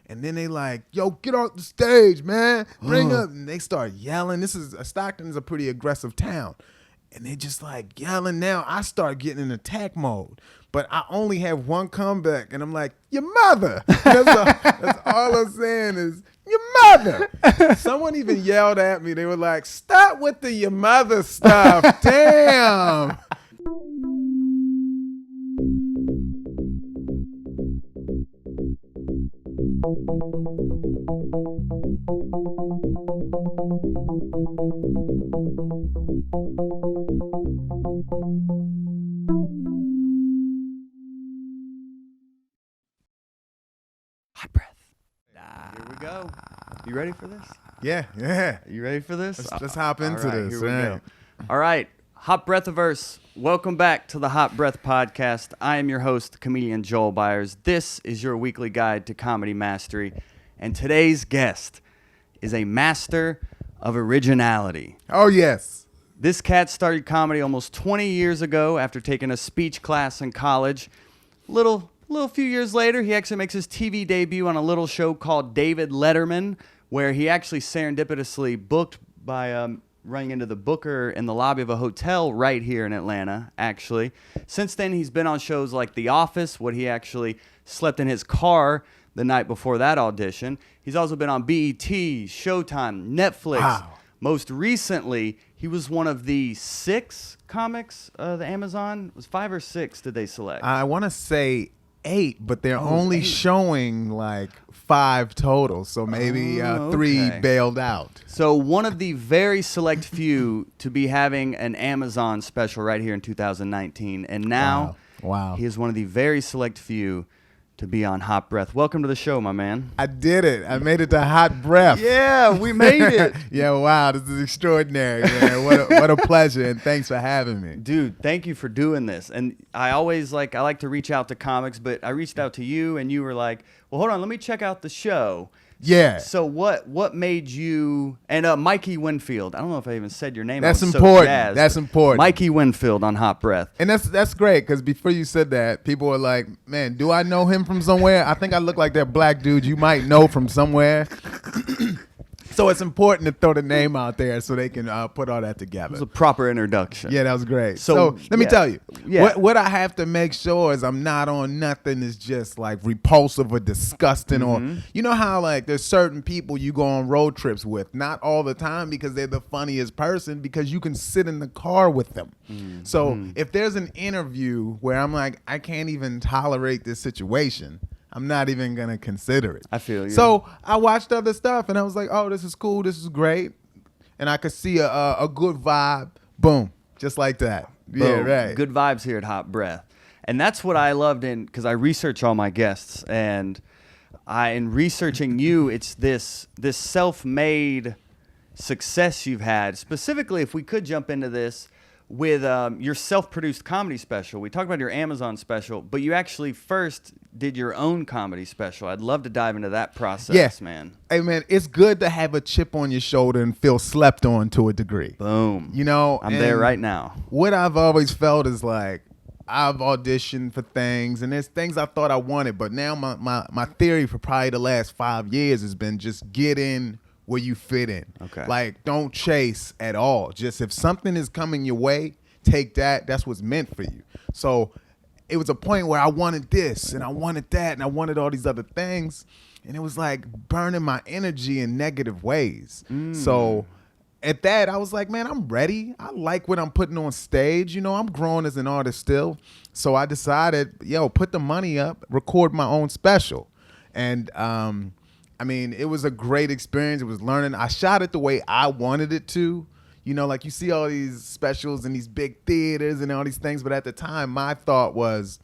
And then they like, yo, get off the stage, man. Bring up. And they start yelling. Stockton is a pretty aggressive town. And they just like yelling now. I start getting in attack mode. But I only have one comeback. And I'm like, your mother. That's all I'm saying is, your mother. Someone even yelled at me. They were like, stop with the your mother stuff. Damn. Hot breath. Here we go. You ready for this? Yeah. You ready for this? Let's hop into this. Here we go. All right. Hot Breathiverse. Welcome back to the Hot Breath Podcast. I am your host, comedian Joel Byars. This is your weekly guide to comedy mastery. And today's guest is a master of originality. Oh, yes. This cat started comedy almost 20 years ago after taking a speech class in college. Little few years later, he actually makes his TV debut on a little show called David Letterman, where he actually serendipitously booked by running into the booker in the lobby of a hotel right here in Atlanta, actually. Since then, he's been on shows like The Office, what he actually slept in his car the night before that audition. He's also been on BET, Showtime, Netflix. Wow. Most recently, he was one of the 6 comics, the Amazon. Was 5 or 6 did they select? I want to say 8, but they're only 8. showing like 5 total. So maybe 3 bailed out. So one of the very select few to be having an Amazon special right here in 2019. And now Wow. he is one of the very select few to be on Hot Breath. Welcome to the show, my man. I did it. I made it to Hot Breath. Yeah, we made it. Yeah, wow. This is extraordinary, man. What a pleasure, and thanks for having me. Dude, thank you for doing this. And I always I like to reach out to comics, but I reached out to you and you were like, well, hold on, let me check out the show. Yeah. So what made you, and Mikey Winfield, I don't know if I even said your name. That's I was important. So jazzed. That's important. Mikey Winfield on Hot Breath. And that's great, because before you said that, people were like, man, do I know him from somewhere? I think I look like that black dude you might know from somewhere. So it's important to throw the name out there so they can put all that together. It was a proper introduction. Yeah, that was great. So let me tell you, what I have to make sure is I'm not on nothing that's just like repulsive or disgusting, or you know how like there's certain people you go on road trips with, not all the time because they're the funniest person, because you can sit in the car with them. So if there's an interview where I'm like, I can't even tolerate this situation, I'm not even going to consider it. I feel you. So I watched other stuff and I was like, oh, this is cool. This is great. And I could see a good vibe. Boom. Just like that. Boom. Yeah, right. Good vibes here at Hot Breath. And that's what I loved because I research all my guests. And in researching you, it's this self-made success you've had. Specifically, if we could jump into this, with your self-produced comedy special. We talked about your Amazon special, but you actually first did your own comedy special. I'd love to dive into that process, man. Hey, man, it's good to have a chip on your shoulder and feel slept on to a degree. Boom. You know? I'm there right now. What I've always felt is like, I've auditioned for things, and there's things I thought I wanted, but now my theory for probably the last 5 years has been just get in where you fit in. Okay. Like, don't chase at all. Just if something is coming your way, take that. That's what's meant for you. So it was a point where I wanted this and I wanted that and I wanted all these other things. And it was like burning my energy in negative ways. So at that, I was like, man, I'm ready. I like what I'm putting on stage. You know, I'm growing as an artist still. So I decided, put the money up, record my own special. And, I mean, it was a great experience. It was learning. I shot it the way I wanted it to. You know, like you see all these specials in these big theaters and all these things. But at the time, my thought was,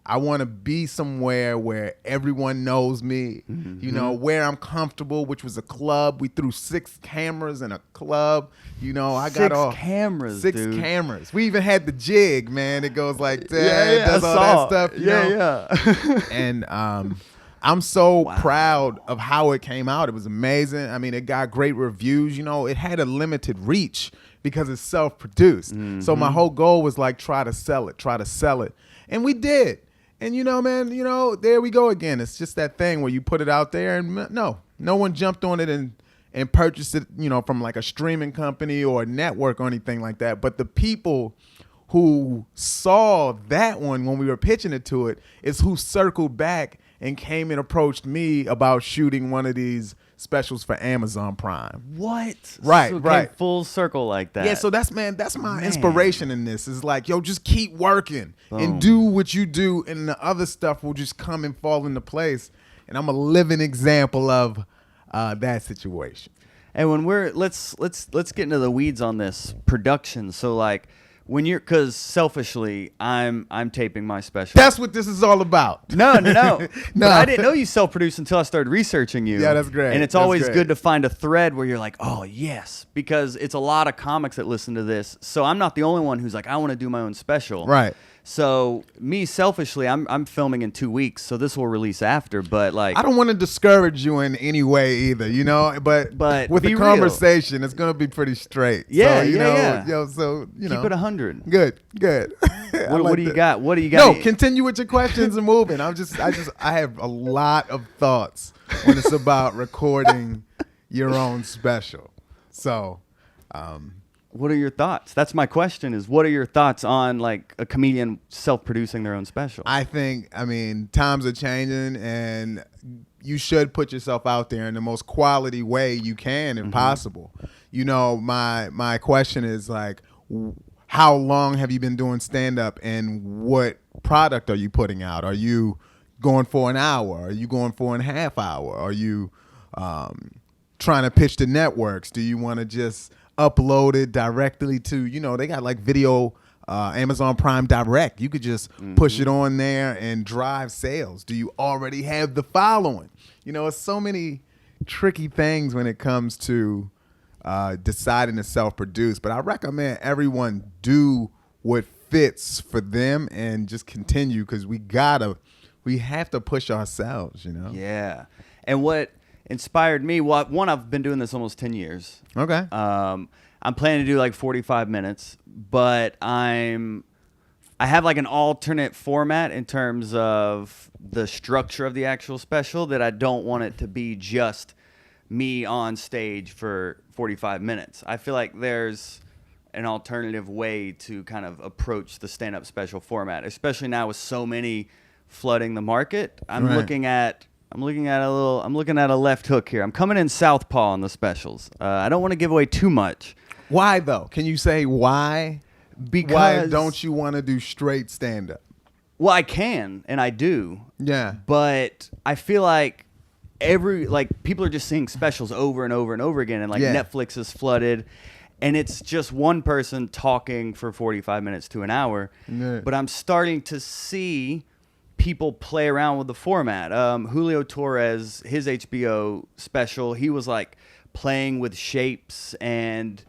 I want to be somewhere where everyone knows me, you know, where I'm comfortable, which was a club. We threw 6 cameras in a club. You know, I got all 6 cameras, 6 dude. cameras. We even had the jig, man. It goes like that. Yeah, does all that stuff. You know? Yeah. And I'm so proud of how it came out. It was amazing. I mean, it got great reviews. You know, it had a limited reach because it's self-produced. So my whole goal was like, try to sell it. And we did. And man, there we go again. It's just that thing where you put it out there, and no one jumped on it and purchased it, from like a streaming company or a network or anything like that. But the people who saw that one when we were pitching it to it is who circled back and came and approached me about shooting one of these specials for Amazon Prime. What? Right, so it right. came full circle like that. Yeah, so that's my inspiration in this. Is like, yo, just keep working and do what you do, and the other stuff will just come and fall into place. And I'm a living example of that situation. And when let's get into the weeds on this production. So like, because selfishly, I'm taping my special. That's what this is all about. No. But I didn't know you self-produced until I started researching you. Yeah, that's great. And it's always good to find a thread where you're like, oh, yes. Because it's a lot of comics that listen to this. So I'm not the only one who's like, I want to do my own special. Right. So me selfishly, I'm filming in 2 weeks, so this will release after. But like, I don't want to discourage you in any way either, But with the conversation, it's gonna be pretty straight. Yeah, so, yeah. Keep it 100. Good. What do you got? What do you got? No, continue with your questions and moving. I have a lot of thoughts when it's about recording your own special. So. What are your thoughts? That's my question, is what are your thoughts on like a comedian self-producing their own special? I mean, times are changing, and you should put yourself out there in the most quality way you can if possible. My question is like, how long have you been doing stand-up, and what product are you putting out? Are you going for an hour? Are you going for a half hour? Are you trying to pitch to networks? Do you want to just upload it directly to, they got like video, Amazon Prime Direct. You could just push it on there and drive sales. Do you already have the following? It's so many tricky things when it comes to deciding to self-produce. But I recommend everyone do what fits for them and just continue, because we have to push ourselves, Yeah. And what inspired me, one, I've been doing this almost 10 years. Okay. I'm planning to do like 45 minutes, but I have like an alternate format in terms of the structure of the actual special, that I don't want it to be just me on stage for 45 minutes. I feel like there's an alternative way to kind of approach the stand-up special format, especially now with so many flooding the market. I'm looking at a left hook here. I'm coming in southpaw on the specials. I don't want to give away too much. Why though? Can you say why? Because why don't you want to do straight stand-up? Well, I can, and I do. Yeah. But I feel like people are just seeing specials over and over and over again, and Netflix is flooded, and it's just one person talking for 45 minutes to an hour. Yeah. But I'm starting to see people play around with the format. Julio Torres, his HBO special, he was like playing with shapes, and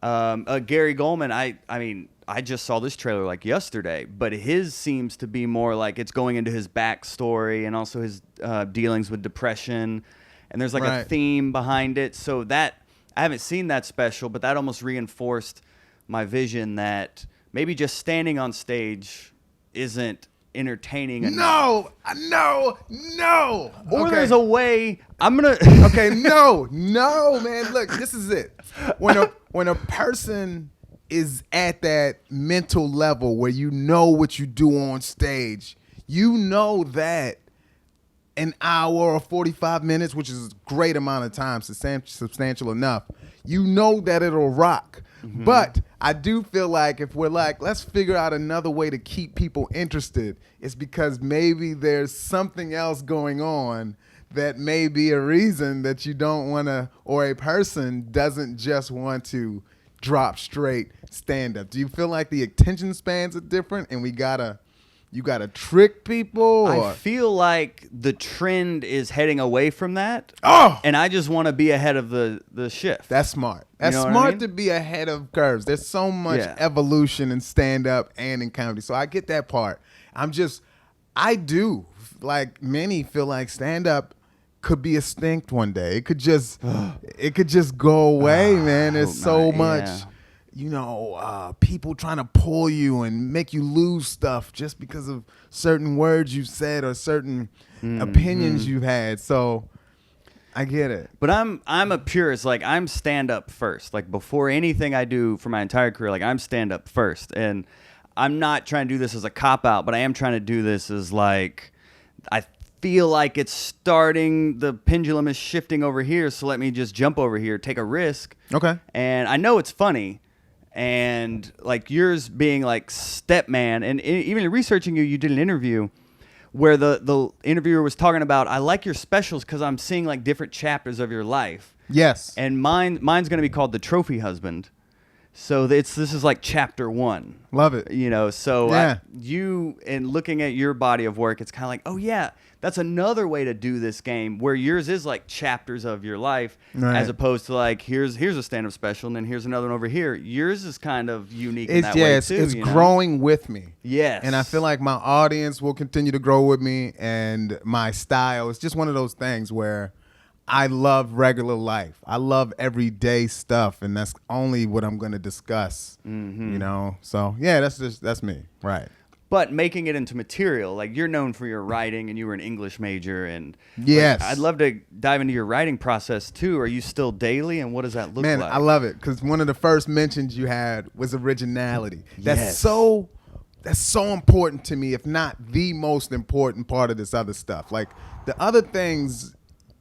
Gary Goldman, I just saw this trailer like yesterday, but his seems to be more like it's going into his backstory and also his dealings with depression, and there's like a theme behind it. So that, I haven't seen that special, but that almost reinforced my vision that maybe just standing on stage isn't entertaining enough. No. Or there's a way Okay, no, man. Look, this is it. When a person is at that mental level where you know what you do on stage, you know that an hour or 45 minutes, which is a great amount of time, substantial enough, you know that it'll rock. Mm-hmm. But I do feel like if we're like, let's figure out another way to keep people interested, it's because maybe there's something else going on that may be a reason that you don't want to, or a person doesn't just want to drop straight stand-up. Do you feel like the attention spans are different and you gotta trick people? Or? I feel like the trend is heading away from that. Oh! And I just want to be ahead of the shift. That's smart. That's smart to be ahead of curves. There's so much evolution in stand-up and in comedy. So I get that part. I do, like many, feel like stand-up could be extinct one day. It could just go away, man. There's so much. people trying to pull you and make you lose stuff just because of certain words you've said or certain opinions you've had. So I get it. But I'm a purist. Like, I'm stand up first. Like, before anything I do for my entire career, like, I'm stand up first. And I'm not trying to do this as a cop out, but I am trying to do this as like, I feel like it's starting, the pendulum is shifting over here, so let me just jump over here, take a risk. Okay. And I know it's funny. And like yours being like StepMan, and even researching you did an interview where the interviewer was talking about, I like your specials because I'm seeing like different chapters of your life. Yes. And mine's going to be called The Trophy Husband. So this is like chapter 1. Love it. So Yeah. you, and looking at your body of work, it's kind of like, oh yeah, that's another way to do this game, where yours is like chapters of your life, right, as opposed to like, here's a stand-up special, and then here's another one over here. Yours is kind of unique in that way too. It's growing with me. Yes. And I feel like my audience will continue to grow with me, and my style. It's just one of those things where I love regular life. I love everyday stuff, and that's only what I'm going to discuss. So yeah, that's me, right? But making it into material, like you're known for your writing, and you were an English major, and yes, like, I'd love to dive into your writing process too. Are you still daily, and what does that look like? like? I love it, because one of the first mentions you had was originality. Yes. That's so important to me, if not the most important part of this other stuff. Like the other things,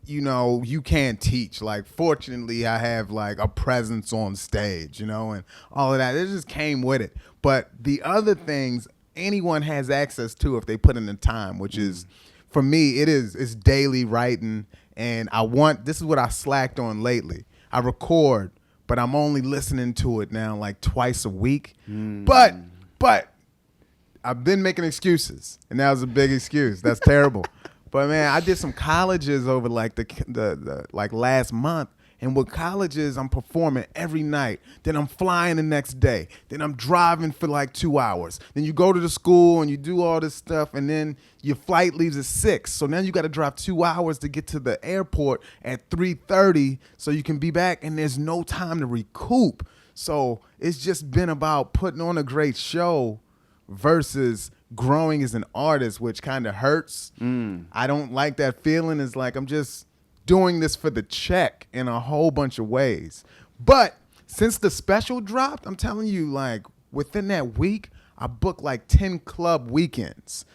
you can't teach. Like, fortunately, I have like a presence on stage, and all of that. It just came with it. But the other things, anyone has access to if they put in the time, which is, for me, it's daily writing. And this is what I slacked on lately. I record, but I'm only listening to it now like twice a week. But I've been making excuses, and that was a big excuse. That's terrible. But man, I did some colleges over like the last month. And with colleges, I'm performing every night. Then I'm flying the next day. Then I'm driving for like 2 hours. Then you go to the school and you do all this stuff. And then your flight leaves at 6. So now you got to drive 2 hours to get to the airport at 3:30 so you can be back. And there's no time to recoup. So it's just been about putting on a great show versus growing as an artist, which kind of hurts. I don't like that feeling. It's like I'm just doing this for the check in a whole bunch of ways. But since the special dropped, I'm telling you, like within that week, I booked like 10 club weekends,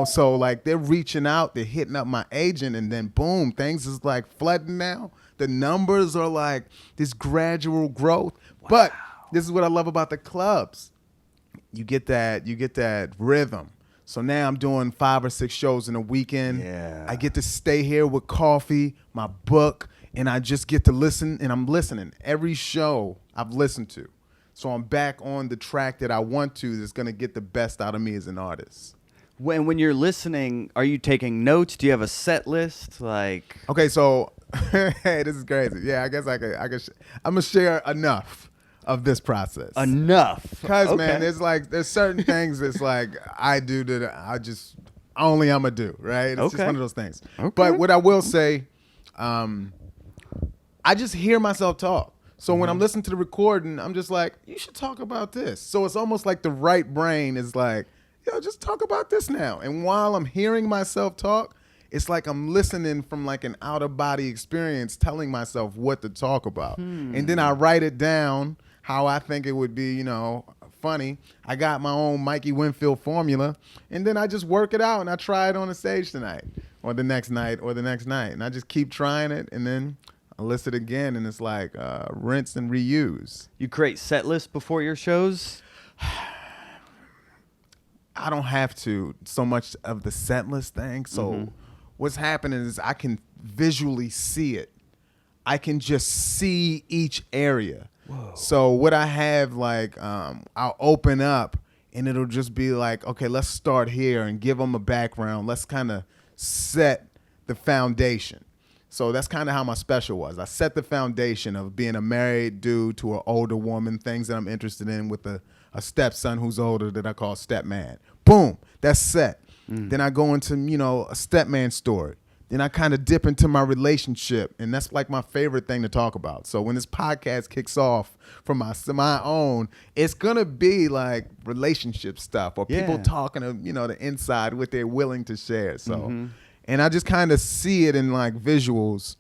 so like they're reaching out, they're hitting up my agent, and then boom, things is like flooding now. The numbers are like this gradual growth. Wow. But this is what I love about the clubs. You get that rhythm. So now I'm doing 5 or 6 shows in a weekend. Yeah. I get to stay here with coffee, my book, and I just get to listen, and I'm listening. Every show I've listened to. So I'm back on the track that I want to, that's going to get the best out of me as an artist. When you're listening, are you taking notes? Do you have a set list? Like, okay, so hey, this is crazy. Yeah, I guess I'm going to share enough of this process. Enough. Because, man, there's certain things that's like I do that I just only I'm going to do, right? It's just one of those things. Okay. But what I will say, I just hear myself talk. So when I'm listening to the recording, I'm just like, you should talk about this. So it's almost like the right brain is like, just talk about this now. And while I'm hearing myself talk, it's like I'm listening from like an out-of-body experience, telling myself what to talk about. And then I write it down how I think it would be, funny. I got my own Mikey Winfield formula, and then I just work it out, and I try it on the stage tonight or the next night or the next night. And I just keep trying it, and then I list it again, and it's like rinse and reuse. You create set lists before your shows? I don't have to so much of the set list thing. So what's happening is I can visually see it. I can just see each area. Whoa. So what I have, like, I'll open up and it'll just be like, okay, let's start here and give them a background. Let's kind of set the foundation. So that's kind of how my special was. I set the foundation of being a married dude to an older woman, things that I'm interested in, with a stepson who's older that I call StepMan. Boom, that's set. Then I go into, a StepMan story. Then I kind of dip into my relationship, and that's like my favorite thing to talk about. So when this podcast kicks off from my own, it's gonna be like relationship stuff or people talking to the inside, what they're willing to share. So, and I just kind of see it in like visuals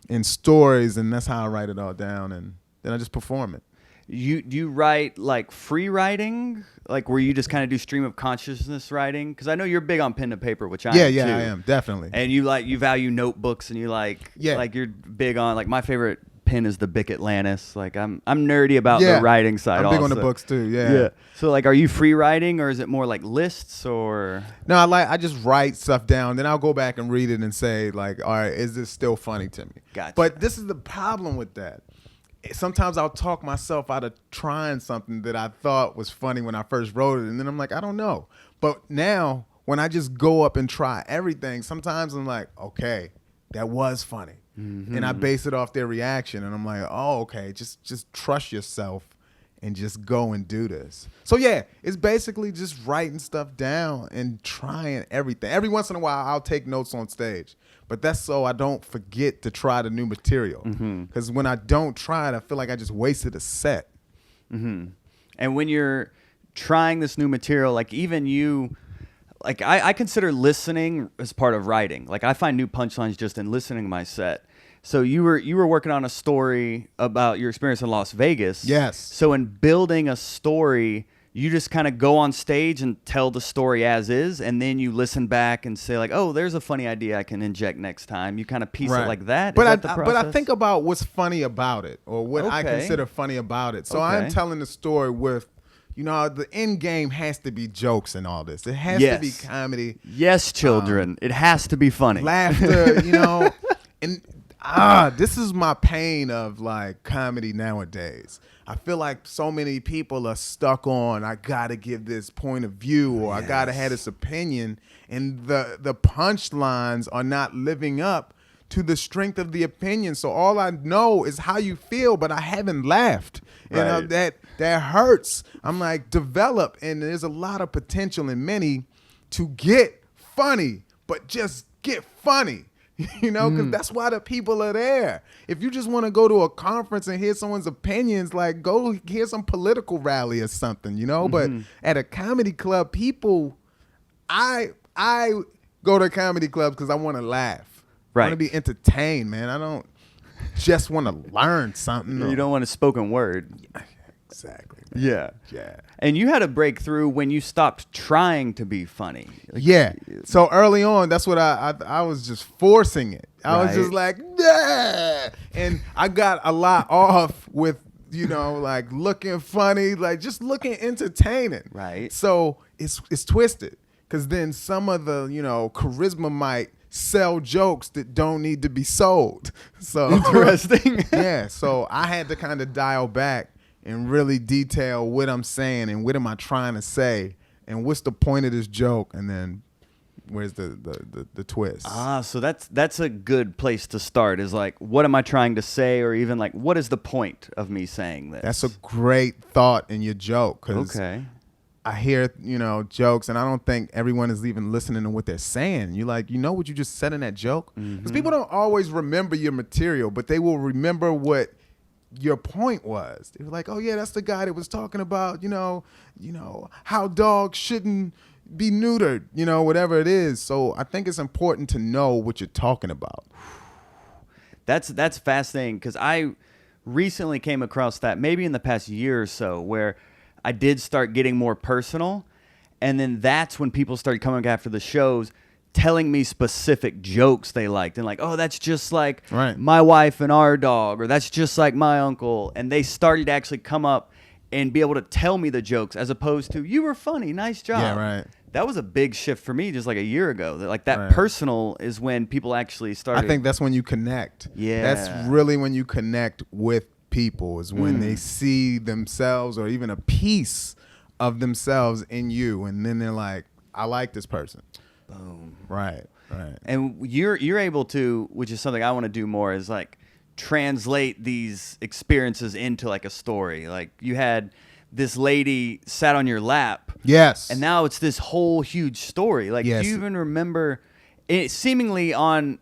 and stories, and that's how I write it all down, and then I just perform it. You write like free writing, like where you just kind of do stream of consciousness writing? Because I know you're big on pen to paper, which I am too. I am definitely. And you value notebooks, and you like you're big on, like, my favorite pen is the Bic Atlantis. Like I'm nerdy about the writing side. I'm big also on the books too. Yeah. So like, are you free writing, or is it more like lists, or? No, I just write stuff down, then I'll go back and read it and say like, all right, is this still funny to me? Gotcha. But this is the problem with that. Sometimes I'll talk myself out of trying something that I thought was funny when I first wrote it, and then I'm like, I don't know. But now when I just go up and try everything, sometimes I'm like, okay, that was funny. And I base it off their reaction, and I'm like, oh, okay, just trust yourself and just go and do this. So yeah, it's basically just writing stuff down and trying everything. Every once in a while, I'll take notes on stage, but that's so I don't forget to try the new material. Because when I don't try it, I feel like I just wasted a set. And when you're trying this new material, like even you, like I consider listening as part of writing. Like I find new punchlines just in listening to my set. So you were working on a story about your experience in Las Vegas. Yes. So in building a story, you just kind of go on stage and tell the story as is, and then you listen back and say like, oh, there's a funny idea I can inject next time. You kind of piece it like that. But Is that the process? But I think about what's funny about it, or what I consider funny about it. So I'm telling the story with, the end game has to be jokes and all this. It has to be comedy. Yes, children. It has to be funny. Laughter, and this is my pain of like comedy nowadays. I feel like so many people are stuck on, I gotta give this point of view, or I gotta have this opinion, and the punchlines are not living up to the strength of the opinion. So all I know is how you feel, but I haven't laughed. That hurts. I'm like, develop, and there's a lot of potential in many to get funny, but just get funny. Because that's why the people are there. If you just want to go to a conference and hear someone's opinions, like go hear some political rally or something, But at a comedy club, people, I go to comedy clubs because I want to laugh. I want to be entertained, man. I don't just want to learn something. You don't want a spoken word. Exactly. Man. Yeah. And you had a breakthrough when you stopped trying to be funny. So early on, that's what I was just forcing it. I was just like, yeah. And I got a lot off with, like looking funny, like just looking entertaining. Right. So it's twisted, because then some of the, charisma might sell jokes that don't need to be sold. So interesting. So I had to kind of dial back and really detail what I'm saying and what am I trying to say and what's the point of this joke, and then where's the twist. So that's a good place to start, is like, what am I trying to say, or even like, what is the point of me saying this? That's a great thought in your joke, because I hear, jokes, and I don't think everyone is even listening to what they're saying. You like, what you just said in that joke? Because people don't always remember your material, but they will remember what your point was. They were like, oh yeah, that's the guy that was talking about, how dogs shouldn't be neutered, whatever it is. So I think it's important to know what you're talking about. That's fascinating, because I recently came across that maybe in the past year or so, where I did start getting more personal, and then that's when people started coming after the shows, telling me specific jokes they liked, and like, oh, that's just like my wife and our dog, or that's just like my uncle. And they started to actually come up and be able to tell me the jokes, as opposed to, you were funny, nice job. Yeah, right. That was a big shift for me just like a year ago. Like that personal is when people actually started. I think that's when you connect. Yeah. That's really when you connect with people, is when they see themselves or even a piece of themselves in you, and then they're like, I like this person. Boom. Right. And you're able to, which is something I want to do more, is like translate these experiences into like a story. Like you had this lady sat on your lap. Yes. And now it's this whole huge story. Like, do you even remember it seemingly on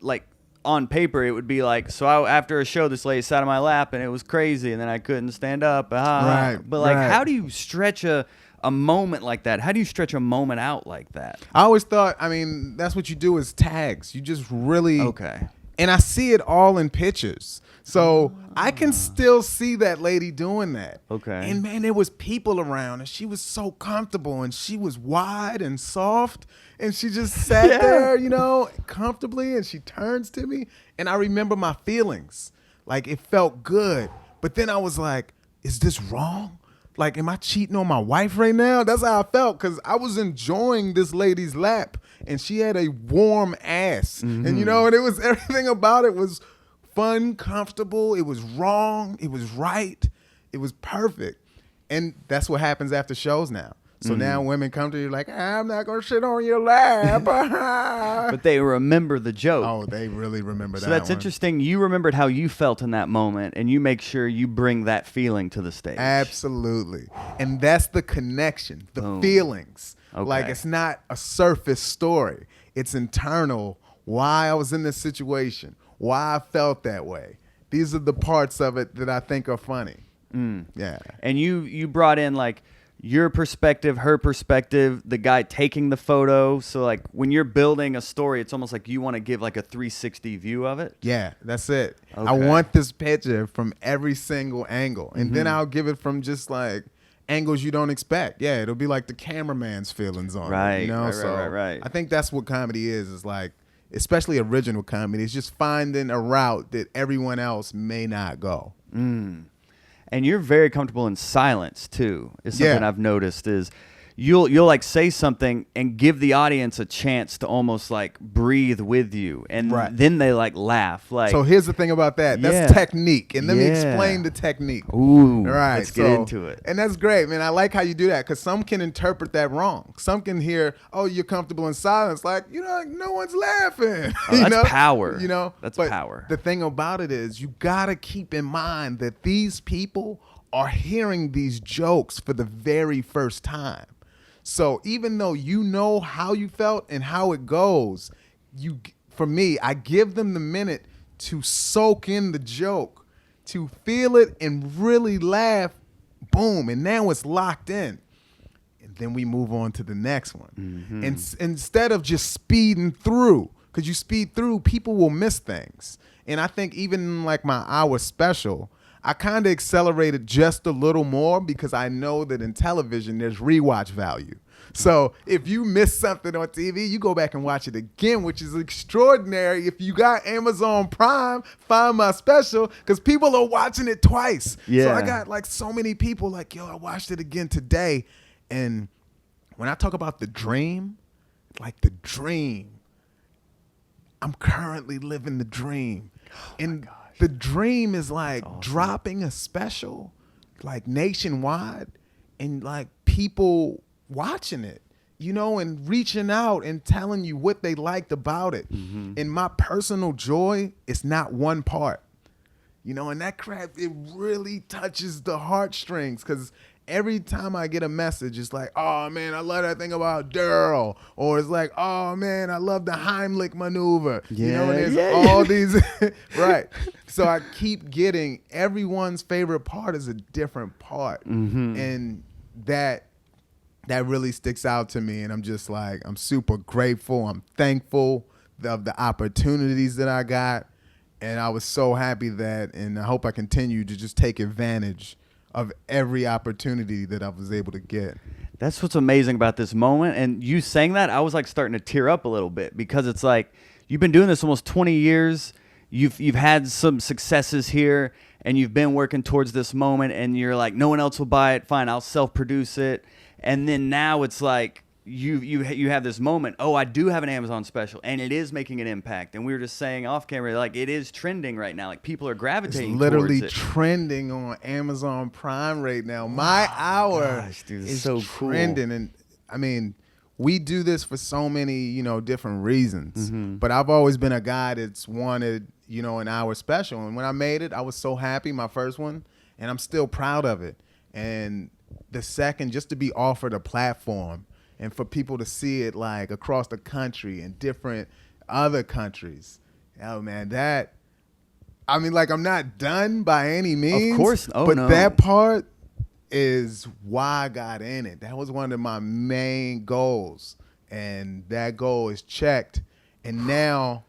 paper, it would be like, after a show, this lady sat on my lap and it was crazy, and then I couldn't stand up. Right. But like, right. how do you stretch a moment like that? How do you stretch a moment out like that? I always thought, I mean, that's what you do is tags. You just really Okay. And I see it all in pictures. So I can still see that lady doing that. Okay. And man, there was people around and she was so comfortable and she was wide and soft and she just sat there, you know, comfortably, and she turns to me and I remember my feelings. Like it felt good. But then I was like, is this wrong? Like, am I cheating on my wife right now? That's how I felt, because I was enjoying this lady's lap and she had a warm ass. And you know, and it was everything about it was fun, comfortable. It was wrong. It was right. It was perfect. And that's what happens after shows now. So now women come to you like, I'm not going to shit on your lap. But they remember the joke. Oh, they really remember that. So that's one. interesting. You remembered how you felt in that moment, and you make sure you bring that feeling to the stage. Absolutely. And that's the connection, the Boom. feelings. Okay. Like it's not a surface story. It's internal, why I was in this situation, why I felt that way. These are the parts of it that I think are funny. Yeah. And you brought in like your perspective, her perspective, the guy taking the photo. So like when you're building a story, it's almost like you want to give like a 360 view of it. Yeah, that's it. Okay. I want this picture from every single angle. And then I'll give it from just like angles you don't expect. Yeah, it'll be like the cameraman's feelings on it. You know? Right. I think that's what comedy is like, especially original comedy. It's just finding a route that everyone else may not go. And you're very comfortable in silence too. Is something Yeah. I've noticed is you'll like say something and give the audience a chance to almost like breathe with you, and Right. then they like laugh. Like, So here's the thing about that. That's Yeah. technique. And let me Yeah. explain the technique. ooh, Right. let's get into it. And that's great, man. I like how you do that, because some can interpret that wrong. Some can hear, oh, you're comfortable in silence. Like, you know, like, no one's laughing. Oh, You that's know? power. You know? That's But power. The thing about it is you got to keep in mind that these people are hearing these jokes for the very first time. So even though you know how you felt and how it goes, for me, I give them the minute to soak in the joke, to feel it and really laugh. Boom, and now it's locked in. And then we move on to the next one. And instead of just speeding through, because you speed through, people will miss things. And I think even like my hour special, I kind of accelerated just a little more because I know that in television there's rewatch value. So if you miss something on TV, you go back and watch it again, which is extraordinary. If you got Amazon Prime, find my special, because people are watching it twice. Yeah. So I got like so many people like, yo, I watched it again today. And when I talk about the dream, like the dream, I'm currently living the dream. And the dream is like dropping a special like nationwide and like people watching it, you know, and reaching out and telling you what they liked about it. And my personal joy is not one part, you know, and that crap, it really touches the heartstrings, because every time I get a message, it's like, oh man, I love that thing about Daryl. Or it's like, oh man, I love the Heimlich maneuver. You know, and there's all these, right. So I keep getting, everyone's favorite part is a different part. And that really sticks out to me. And I'm just like, I'm super grateful. I'm thankful of the opportunities that I got. And I was so happy that, and I hope I continue to just take advantage of every opportunity that I was able to get. That's what's amazing about this moment. And you saying that, I was like starting to tear up a little bit, because it's like you've been doing this almost 20 years. You've had some successes here, and you've been working towards this moment, and you're like, no one else will buy it. Fine, I'll self-produce it. And then now it's like you have this moment. Oh, I do have an Amazon special, and it is making an impact. And we were just saying off camera, like, it is trending right now. Like, people are gravitating It's literally towards it. trending on Amazon Prime right now. My hour gosh, dude, it's is so cool. trending. And I mean, we do this for so many, you know, different reasons. But I've always been a guy that's wanted, you know, an hour special. And when I made it, I was so happy, my first one, and I'm still proud of it. And the second, just to be offered a platform and for people to see it like across the country and different other countries. Oh man, I mean, like, I'm not done by any means. Of course. Oh, but no. that part is why I got in it. That was one of my main goals. And that goal is checked. And now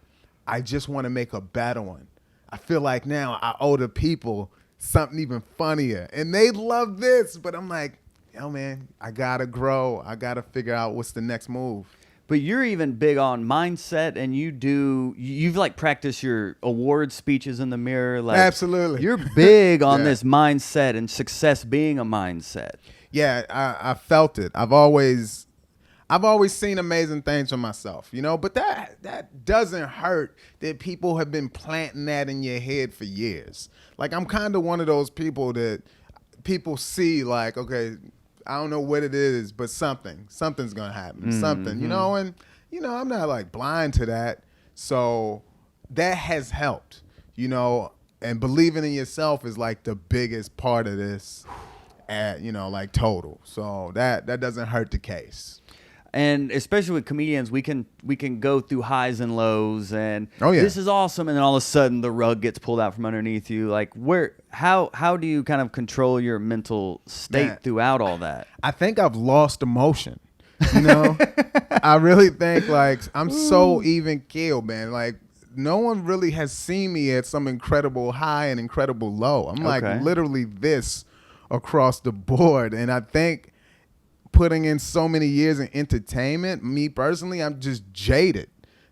I just want to make a better one. I feel like now I owe the people something even funnier. And they love this. But I'm like, yo, man, I got to grow. I got to figure out what's the next move. But you're even big on mindset, and you've like practiced your award speeches in the mirror. Like, absolutely. You're big on Yeah. this mindset and success being a mindset. Yeah, I felt it. I've always seen amazing things for myself, you know, but that doesn't hurt that people have been planting that in your head for years. Like, I'm kind of one of those people that people see like, okay, I don't know what it is, but something's going to happen. Something, you know, and, you know, I'm not like blind to that. So that has helped, you know, and believing in yourself is like the biggest part of this you know, like total. So that doesn't hurt the case. And especially with comedians, we can go through highs and lows, and Oh, yeah. this is awesome, and then all of a sudden the rug gets pulled out from underneath you. Like, how do you kind of control your mental state Man. throughout all that? I think I've lost emotion, you know? I really think, like, I'm so even keeled, man. Like, no one really has seen me at some incredible high and incredible low. I'm like literally this across the board. And I think putting in so many years in entertainment, me personally, I'm just jaded.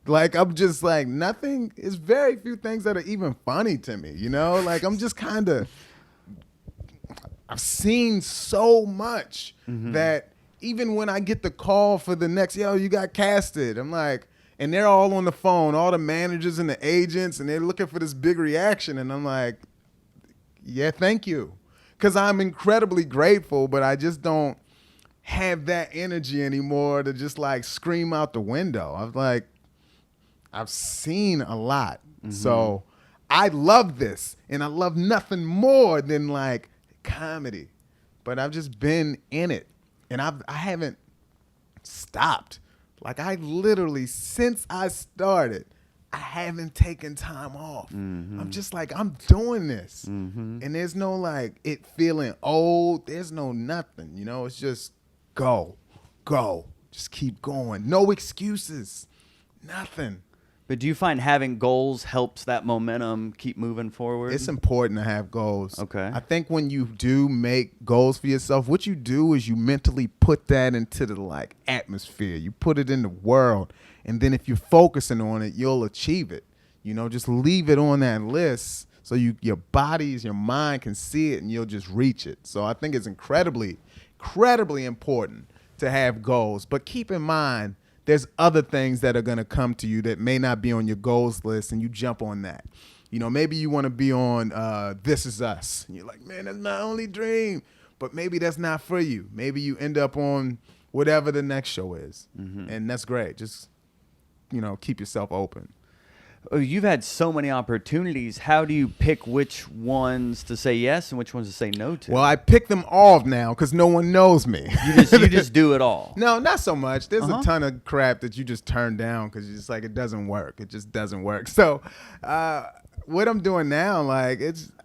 Like, I'm just like, nothing, it's very few things that are even funny to me, you know? Like, I'm just kind of, I've seen so much that even when I get the call for the next, yo, you got casted, I'm like, and they're all on the phone, all the managers and the agents, and they're looking for this big reaction. And I'm like, yeah, thank you. Because I'm incredibly grateful, but I just don't have that energy anymore to just like scream out the window. I was like, I've seen a lot. So I love this, and I love nothing more than like comedy. But I've just been in it, and I haven't stopped. Like, I literally, since I started, I haven't taken time off. I'm just like, I'm doing this. And there's no like it feeling old. There's no nothing, you know, it's just go, just keep going. No excuses, nothing. But do you find having goals helps that momentum keep moving forward? It's important to have goals. Okay. I think when you do make goals for yourself, what you do is you mentally put that into the like atmosphere. You put it in the world. And then if you're focusing on it, you'll achieve it. You know, just leave it on that list so your bodies, your mind can see it, and you'll just reach it. So I think it's incredibly important to have goals. But keep in mind, there's other things that are going to come to you that may not be on your goals list, and you jump on that. You know, maybe you want to be on This Is Us. And you're like, man, that's my only dream. But maybe that's not for you. Maybe you end up on whatever the next show is. And that's great. Just, you know, keep yourself open. Oh, you've had so many opportunities. How do you pick which ones to say yes and which ones to say no to? Well, I pick them all now because no one knows me. You just do it all. No, not so much. There's a ton of crap that you just turn down because you're just like, it doesn't work. It just doesn't work. So what I'm doing now, like,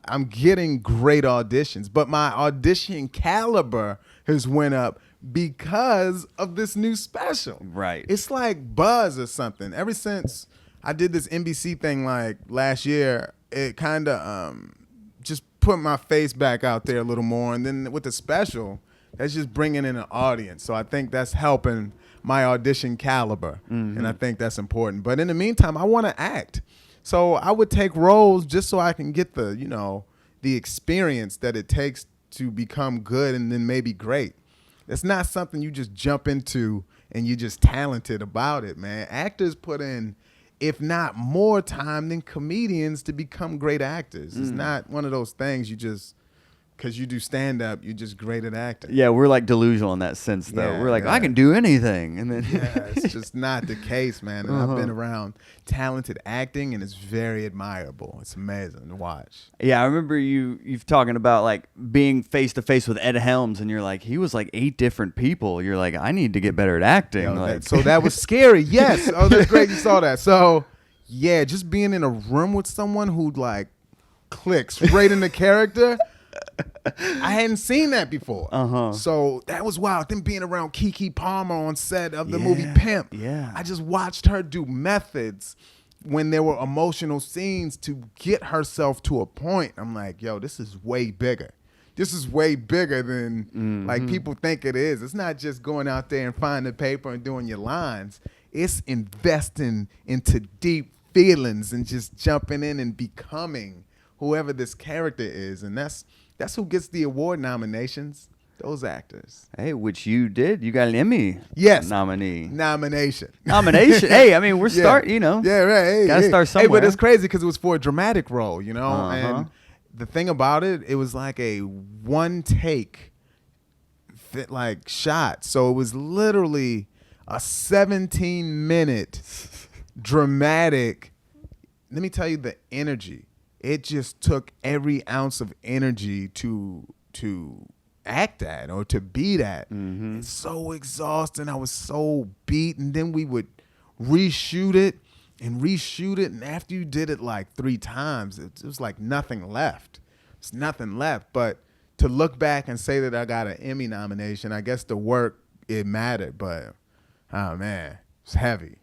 I'm getting great auditions, but my audition caliber has went up because of this new special. Right. It's like buzz or something. Ever since I did this NBC thing like last year, it kind of just put my face back out there a little more. And then with the special, that's just bringing in an audience. So I think that's helping my audition caliber. And I think that's important. But in the meantime, I want to act. So I would take roles just so I can get the, you know, the experience that it takes to become good and then maybe great. It's not something you just jump into and you're just talented about it, man. Actors put in, if not more time than comedians to become great actors. It's not one of those things you just because you do stand up, you're just great at acting. Yeah, we're like delusional in that sense, though. Yeah, We're like, yeah. I can do anything, and then Yeah, it's just not the case, man. And I've been around talented acting, and it's very admirable. It's amazing to watch. Yeah, I remember you've talking about like being face to face with Ed Helms, and you're like, he was like 8 different people. You're like, I need to get better at acting. Yo, like, so that was scary. Yes. Oh, that's great. You saw that. So yeah, just being in a room with someone who like clicks right into character. I hadn't seen that before. So that was wild. Then being around Keke Palmer on set of the movie Pimp. Yeah. I just watched her do methods when there were emotional scenes to get herself to a point. I'm like, yo, this is way bigger. This is way bigger than like people think it is. It's not just going out there and finding paper and doing your lines. It's investing into deep feelings and just jumping in and becoming whoever this character is. And that's who gets the award nominations, those actors. hey, which you did. You got an Emmy nomination. Nomination. Hey, I mean, we're Yeah. starting, you know. Yeah, right. Hey, Gotta start Hey, somewhere. but it's crazy because it was for a dramatic role, you know? And the thing about it, it was like a one take like shot. So it was literally a 17-minute dramatic. Let me tell you the energy. It just took every ounce of energy to act that or to be that. It's so exhausting. I was so beat. And then we would reshoot it. And after you did it like 3 times, it was like nothing left. It's nothing left. But to look back and say that I got an Emmy nomination, I guess the work, it mattered. But, oh, man, it's heavy.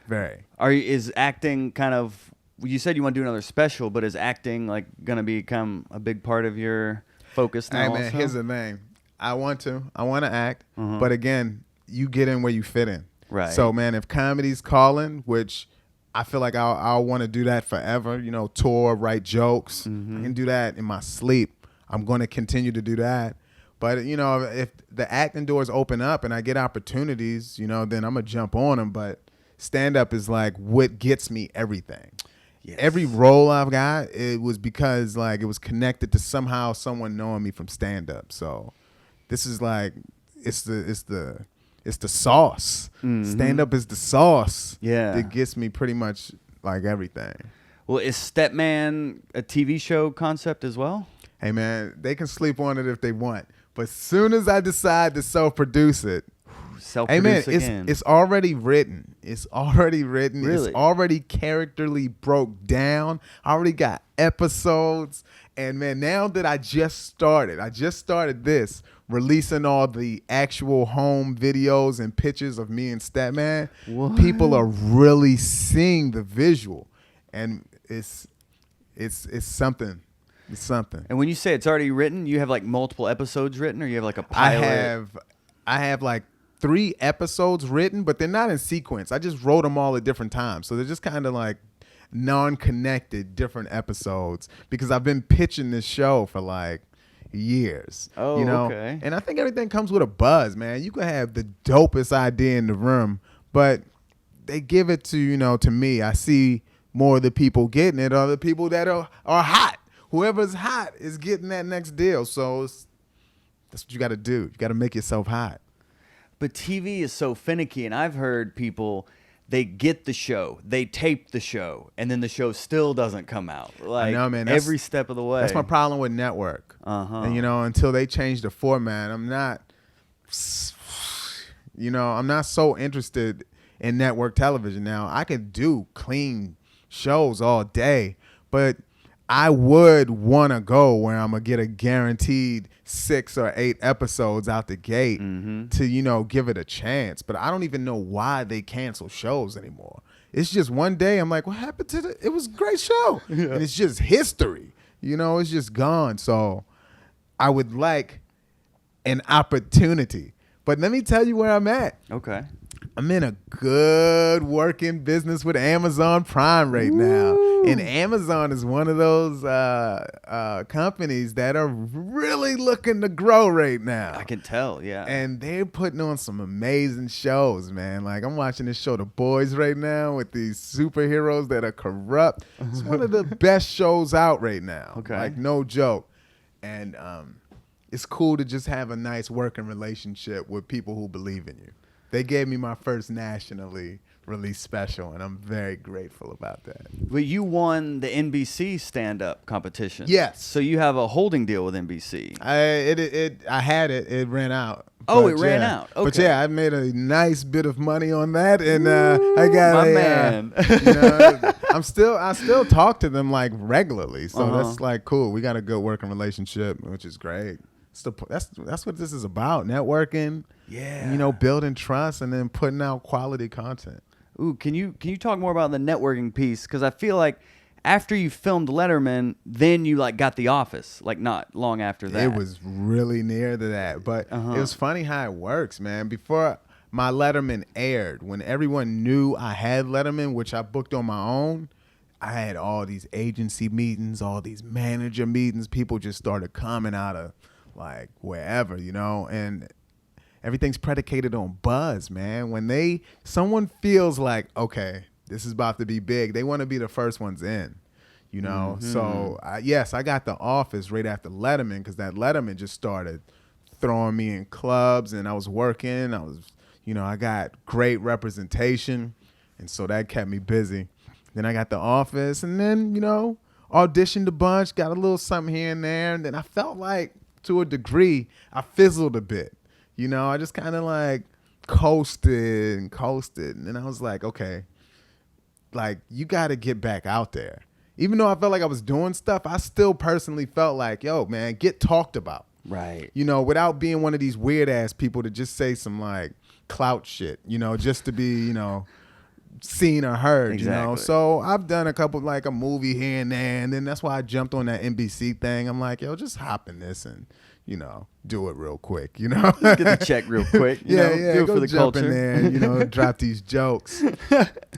Very. Is acting kind of, you said you want to do another special, but is acting like going to become a big part of your focus now? Hey, man, also? here's the thing. I want to act. But again, you get in where you fit in. Right. So, man, if comedy's calling, which I feel like I'll want to do that forever, you know, tour, write jokes. I can do that in my sleep. I'm going to continue to do that. But, you know, if the acting doors open up and I get opportunities, you know, then I'm going to jump on them. But stand-up is like what gets me everything. Yes. Every role I've got, it was because like it was connected to somehow someone knowing me from stand-up. So this is like it's the sauce. Stand-up is the sauce. Yeah. That gets me pretty much like everything. Well, is StepMan a TV show concept as well? Hey man, they can sleep on it if they want. But as soon as I decide to self-produce it, hey man, it's already written. It's already written. Really? It's already characterly broke down. I already got episodes. And man, now that I just started this, releasing all the actual home videos and pictures of me and StepMan, people are really seeing the visual. And it's something. It's something. And when you say it's already written, you have like multiple episodes written, or you have like a pilot? I have like 3 episodes written, but they're not in sequence. I just wrote them all at different times. So they're just kind of like non-connected different episodes because I've been pitching this show for like years. Oh, you know? okay. And I think everything comes with a buzz, man. You can have the dopest idea in the room, but they give it to, you know, to me. I see more of the people getting it are the people that are hot. Whoever's hot is getting that next deal. So that's what you got to do. You got to make yourself hot. But TV is so finicky, and I've heard people, they get the show, they tape the show, and then the show still doesn't come out. Like, I know, man. Every step of the way. That's my problem with network. And, you know, until they change the format, I'm not so interested in network television now. I could do clean shows all day, but I would want to go where I'm going to get a guaranteed 6 or 8 episodes out the gate to, you know, give it a chance. But I don't even know why they cancel shows anymore. It's just one day I'm like, what happened to it was a great show. Yeah. And it's just history. You know, it's just gone. So I would like an opportunity. But let me tell you where I'm at. Okay. I'm in a good working business with Amazon Prime right now. And Amazon is one of those companies that are really looking to grow right now. I can tell, yeah. And they're putting on some amazing shows, man. Like, I'm watching this show, The Boys, right now with these superheroes that are corrupt. It's one of the best shows out right now. Okay. Like, no joke. And it's cool to just have a nice working relationship with people who believe in you. They gave me my first nationally released special, and I'm very grateful about that. But you won the NBC stand-up competition. Yes. So you have a holding deal with NBC. I had it. It ran out. Oh, But it ran out. Okay. But yeah, I made a nice bit of money on that, and I got my man. I still talk to them like regularly, so that's like cool. We got a good working relationship, which is great. That's what this is about: networking. Yeah. Building trust and then putting out quality content. Ooh, can you talk more about the networking piece? Because I feel like after you filmed Letterman, then you like got The Office, like not long after that. It was really near to that, but it was funny how it works, man. Before my Letterman aired, when everyone knew I had Letterman, which I booked on my own, I had all these agency meetings, all these manager meetings. People just started coming out of like wherever, and everything's predicated on buzz, man. When someone feels like, okay, this is about to be big, they want to be the first ones in, So yes, I got The Office right after Letterman because that Letterman just started throwing me in clubs, and I was working. I got great representation, and so that kept me busy. Then I got The Office, and then auditioned a bunch, got a little something here and there, and then I felt like to a degree I fizzled a bit. I just kind of like coasted, and then I was like, okay, like you got to get back out there. Even though I felt like I was doing stuff, I still personally felt like, yo, man, get talked about. Right. Without being one of these weird ass people to just say some like clout shit, just to be, seen or heard, Exactly. So I've done a couple, like a movie here and there, and then that's why I jumped on that NBC thing. I'm like, yo, just hop in this and do it real quick, Get the check real quick. Do it go for the jump culture. in there, drop these jokes.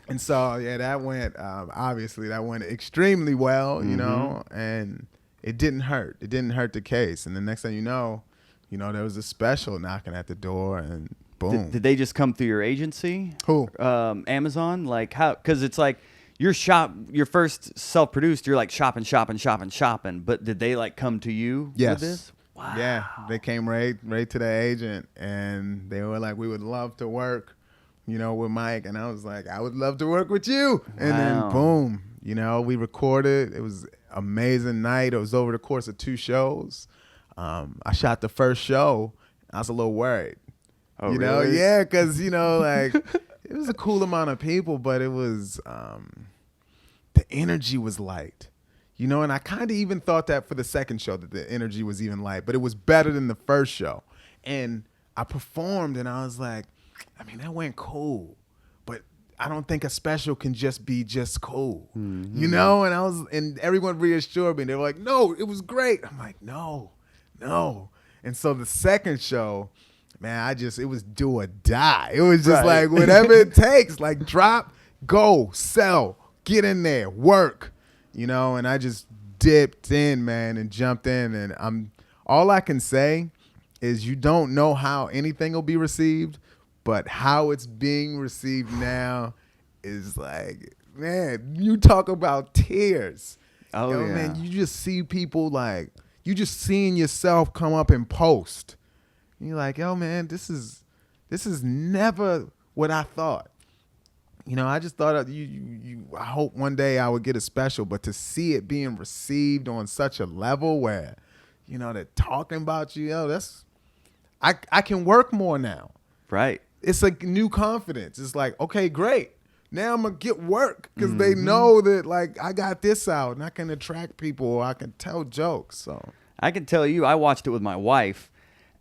And so, yeah, that went, obviously that went extremely well, and it didn't hurt. It didn't hurt the case. And the next thing you know, there was a special knocking at the door, and boom. Did they just come through your agency? Who? Amazon? Like how? Because it's like your first self-produced, you're like shopping. But did they like come to you Yes. with this? Wow. Yeah, they came right to the agent, and they were like, we would love to work, with Mike. And I was like, I would love to work with you. And then boom, we recorded. It was an amazing night. It was over the course of 2 shows. I shot the first show. I was a little worried. Oh, really? Yeah, because, like, it was a cool amount of people, but it was, the energy was light. And I kind of even thought that for the second show that the energy was even light, but it was better than the first show. And I performed, and I was like, that went cool, but I don't think a special can just be just cool, And and everyone reassured me. They were like, no, it was great. I'm like, no. And so the second show, man, it was do or die. It was just like whatever it takes, like drop, go, sell, get in there, work. And I just dipped in, man, and jumped in. And all I can say is you don't know how anything will be received, but how it's being received now is like, man, you talk about tears. Oh, yeah. Man, you just see people like, you just seeing yourself come up in post. And you're like, yo, man, this is never what I thought. I just thought I hope one day I would get a special, but to see it being received on such a level where, they're talking about you, I can work more now. Right. It's like new confidence. It's like, okay, great. Now I'm going to get work because they know that like I got this out and I can attract people or I can tell jokes. So I can tell you, I watched it with my wife,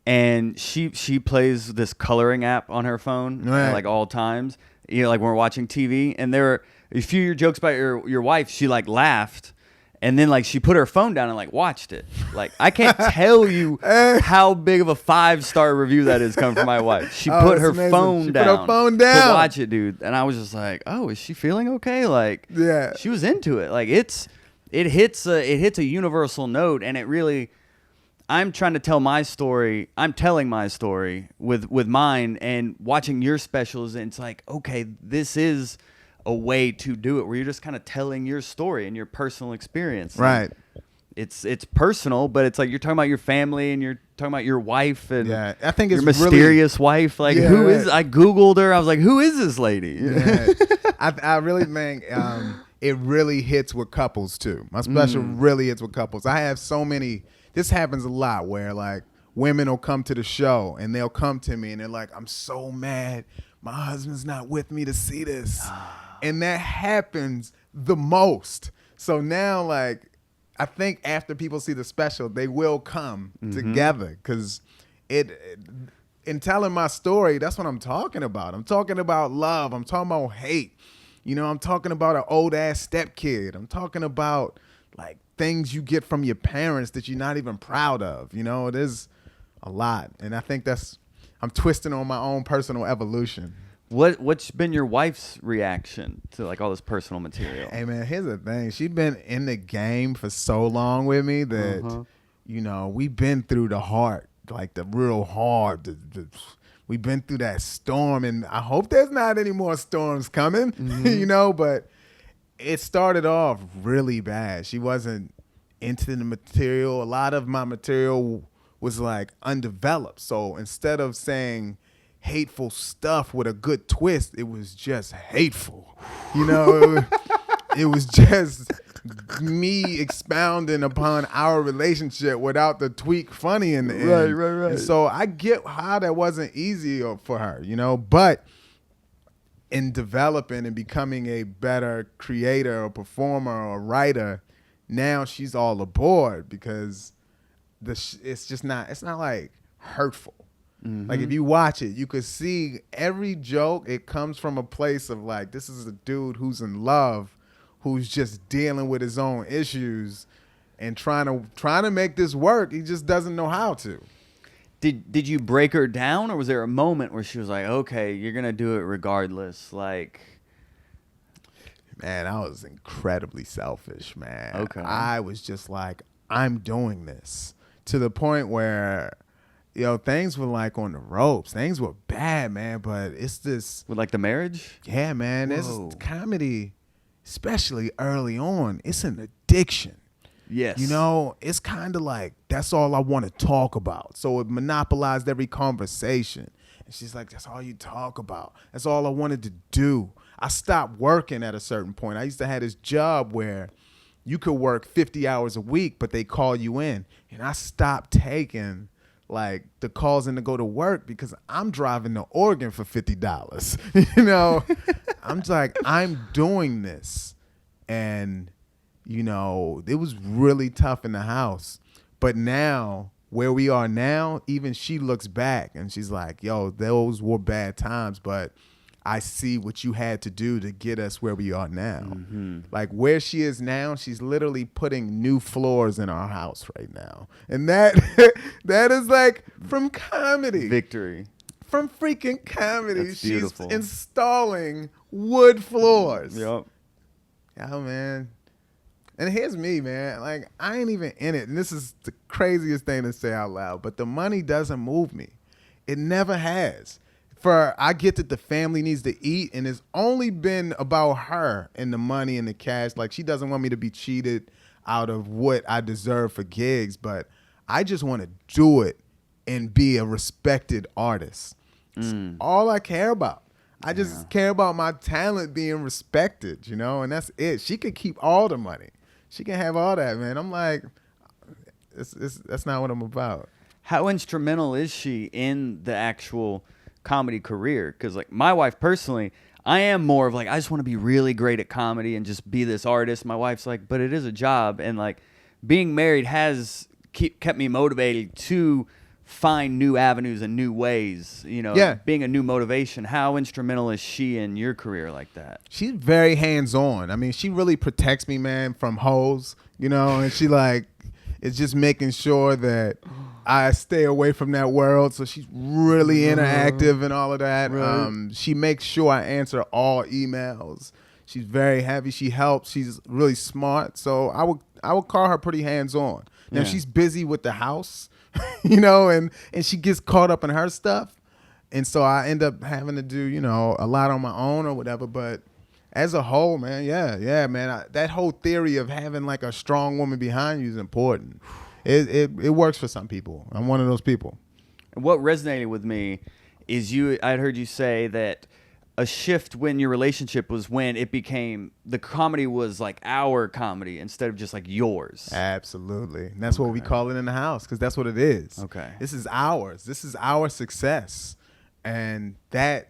and she plays this coloring app on her phone at like all times. Like when we're watching TV, and there were a few of your jokes about your wife. She like laughed, and then like she put her phone down and like watched it. Like I can't tell you how big of a 5-star review that is coming from my wife. She put her phone down. Put her phone down to watch it, dude. And I was just like, oh, is she feeling okay? Like, yeah, she was into it. Like it hits a universal note, and it really. I'm trying to tell my story. I'm telling my story with mine, and watching your specials, and it's like, okay, this is a way to do it where you're just kind of telling your story and your personal experience. Right. it's personal, but it's like you're talking about your family and you're talking about your wife and Yeah, I think it's your mysterious wife. Like, Yeah, who right. is? I Googled her. I was like, who is this lady? Yeah. I really think it really hits with couples too. My special really hits with couples. I have so many. This happens a lot where like women will come to the show and they'll come to me and they're like, I'm so mad my husband's not with me to see this. And that happens the most. So now, like, I think after people see the special, they will come together because in telling my story, that's what I'm talking about. I'm talking about love. I'm talking about hate. You know, I'm talking about an old ass stepkid. I'm talking about like things you get from your parents that you're not even proud of. You know, there's a lot. And I think I'm twisting on my own personal evolution. What's been your wife's reaction to like all this personal material? Hey man, here's the thing. She's been in the game for so long with me that you know, we've been through the hard, like the real hard. We've been through that storm, and I hope there's not any more storms coming. You know, but it started off really bad. She wasn't into the material. A lot of my material was like undeveloped. So instead of saying hateful stuff with a good twist, it was just hateful. You know, it was just me expounding upon our relationship without the tweak funny in the end. Right. And so I get how that wasn't easy for her, you know, but in developing and becoming a better creator or performer or writer, now she's all aboard because it's not like hurtful. Like if you watch it, you could see every joke, it comes from a place of like, this is a dude who's in love, who's just dealing with his own issues and trying to make this work. He just doesn't know how to. Did you break her down, or was there a moment where she was like, okay, you're gonna do it regardless? Like, man, I was incredibly selfish, man. Okay. I was just like, I'm doing this, to the point where, you know, things were like on the ropes. Things were bad, man, but it's this. with like the marriage? Yeah, man, this Whoa. comedy, especially early on, it's an addiction. Yes. You know, it's kind of like, that's all I want to talk about. So it monopolized every conversation. And she's like, that's all you talk about. That's all I wanted to do. I stopped working at a certain point. I used to have this job where you could work 50 hours a week, but they call you in. And I stopped taking like the calls in to go to work because I'm driving to Oregon for $50. You know, I'm just like, I'm doing this. And, you know, it was really tough in the house. But now, where we are now, even she looks back and she's like, yo, those were bad times, but I see what you had to do to get us where we are now. Like where she is now, she's literally putting new floors in our house right now. And that that is like from comedy. Victory. From freaking comedy. That's She's beautiful. installing wood floors. Yep. Oh, man. And here's me, man. Like, I ain't even in it. And this is the craziest thing to say out loud. But the money doesn't move me. It never has. I get that the family needs to eat, and it's only been about her and the money and the cash. Like, she doesn't want me to be cheated out of what I deserve for gigs, but I just want to do it and be a respected artist. It's all I care about. I just care about my talent being respected, you know, and that's it. She could keep all the money. She can have all that, man. I'm like, that's not what I'm about. How instrumental is she in the actual comedy career? Because like my wife personally, I am more of like, I just want to be really great at comedy and just be this artist. My wife's like, but it is a job, and like being married has kept me motivated to find new avenues and new ways, you know. Yeah. Being a new motivation. How instrumental is she in your career like that? She's very hands-on. I mean, she really protects me, man, from hoes, you know, and she like is just making sure that I stay away from that world. So she's really interactive and all of that. Right. She makes sure I answer all emails. She's very heavy. She helps. She's really smart. So I would call her pretty hands-on. Now, Yeah. she's busy with the house, you know, and she gets caught up in her stuff. And so I end up having to do, you know, a lot on my own or whatever. But As a whole, man, yeah, man. That whole theory of having like a strong woman behind you is important. It works for some people. I'm one of those people. What resonated with me is I'd heard you say that a shift when your relationship was when it became the comedy was like our comedy instead of just like yours. Absolutely. And that's what we call it in the house, because that's what it is. Okay. This is ours. This is our success. And that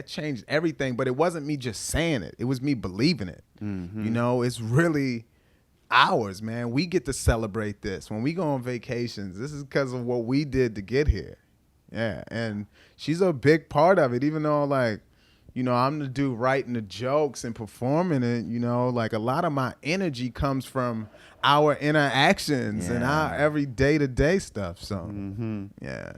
changed everything. But it wasn't me just saying it. It was me believing it. Mm-hmm. You know, it's really ours, man. We get to celebrate this. When we go on vacations, this is because of what we did to get here. Yeah, and she's a big part of it, even though, like, you know, I'm the dude writing the jokes and performing it, you know, like a lot of my energy comes from our interactions and our every day-to-day stuff. So, yeah.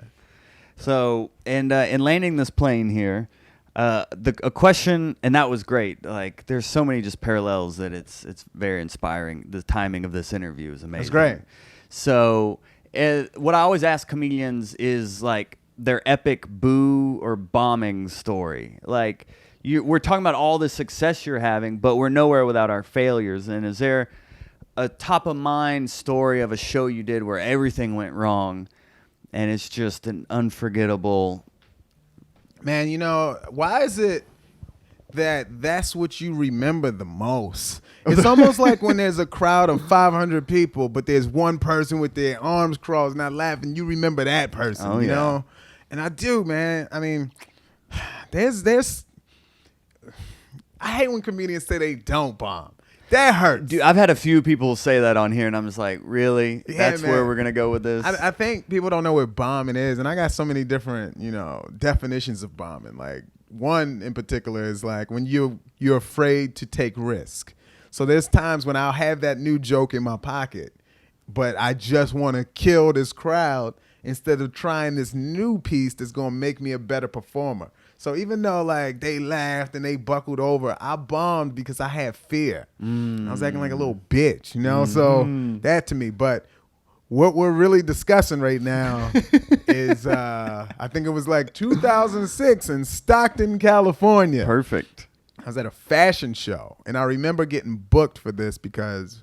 So, and in landing this plane here, a question, and that was great. Like, there's so many just parallels that it's very inspiring. The timing of this interview is amazing. That's great. So, what I always ask comedians is like their epic boo or bombing story. Like, we're talking about all the success you're having, but we're nowhere without our failures. And is there a top of mind story of a show you did where everything went wrong, and it's just an unforgettable? Man, you know, why is it that that's what you remember the most? It's almost like when there's a crowd of 500 people, but there's one person with their arms crossed not laughing. You remember that person, you know? And I do, man. I mean, there's I hate when comedians say they don't bomb. That hurts. Dude, I've had a few people say that on here, and I'm just like, really? Yeah, That's man. where we're going to go with this? I think people don't know what bombing is, and I got so many different, you know, definitions of bombing. Like, one in particular is like when you're afraid to take risk. So there's times when I'll have that new joke in my pocket, but I just want to kill this crowd instead of trying this new piece that's going to make me a better performer. So even though like they laughed and they buckled over, I bombed because I had fear. I was acting like a little bitch, you know? So that to me. But what we're really discussing right now is I think it was like 2006 in Stockton, California. Perfect. I was at a fashion show, and I remember getting booked for this because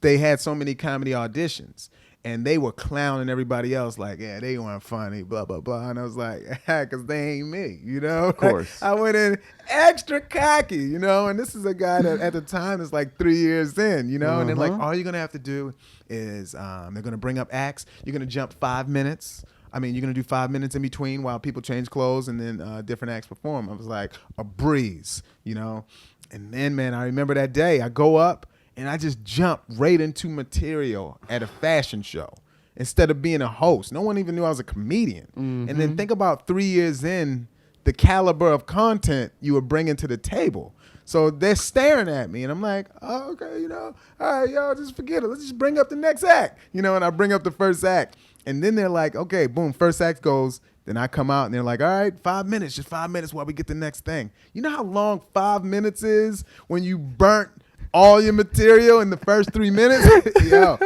they had so many comedy auditions. And they were clowning everybody else like, yeah, they weren't funny, blah, blah, blah. And I was like, because they ain't me, you know? Of course. I went in extra cocky, you know? And this is a guy that at the time is like 3 years in, you know? And they're like, all you're going to have to do is they're going to bring up acts. You're going to jump 5 minutes. I mean, you're going to do 5 minutes in between while people change clothes and then different acts perform. I was like, a breeze, you know? And then, man, I remember that day. I go up. And I just jumped right into material at a fashion show instead of being a host. No one even knew I was a comedian. And then think about 3 years in, the caliber of content you were bringing to the table. So they're staring at me, and I'm like, oh, okay, you know, all right, y'all, just forget it. Let's just bring up the next act. You know, and I bring up the first act. And then they're like, okay, boom, first act goes. Then I come out, and they're like, all right, 5 minutes, just 5 minutes while we get the next thing. You know how long 5 minutes is when you burnt all your material in the first 3 minutes? Yo.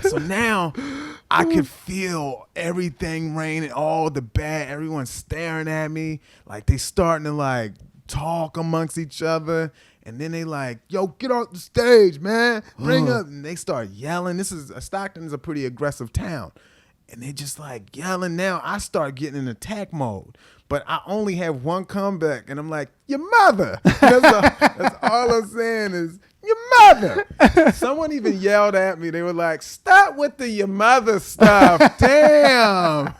So now I could feel everything raining, all the bad, everyone staring at me. Like they starting to like talk amongst each other. And then they like, yo, get off the stage, man. Bring up. And they start yelling. Stockton is a pretty aggressive town. And they just like yelling. Now I start getting in attack mode. But I only have one comeback. And I'm like, your mother. That's all I'm saying is, your mother. Someone even yelled at me. They were like, stop with the your mother stuff. Damn.